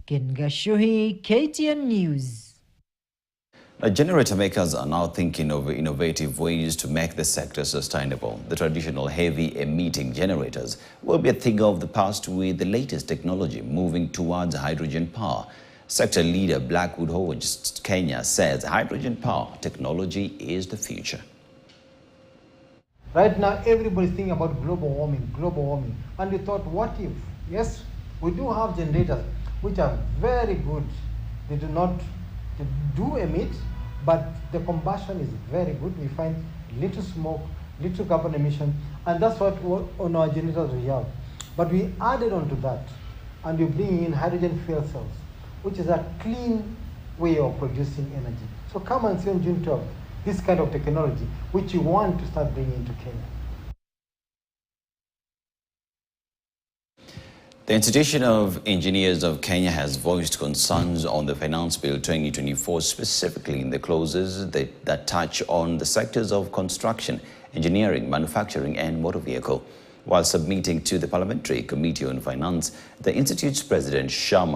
Kingashuhi, KTN News. Generator makers are now thinking of innovative ways to make the sector sustainable. The traditional heavy-emitting generators will be a thing of the past, with the latest technology moving towards hydrogen power. Sector leader Blackwood Hodge, Kenya, says hydrogen power technology is the future. Right now, everybody's thinking about global warming. And we thought, what if? Yes, we do have generators which are very good. They do emit, but the combustion is very good. We find little smoke, little carbon emission, and that's what on our generators we have. But we added on to that, and we bring in hydrogen fuel cells, which is a clean way of producing energy. So come and see on June 12th this kind of technology, which you want to start bringing into Kenya. The Institution of Engineers of Kenya has voiced concerns on the Finance Bill 2024, specifically in the clauses that touch on the sectors of construction, engineering, manufacturing and motor vehicle. While submitting to the Parliamentary Committee on Finance, the Institute's President Sharma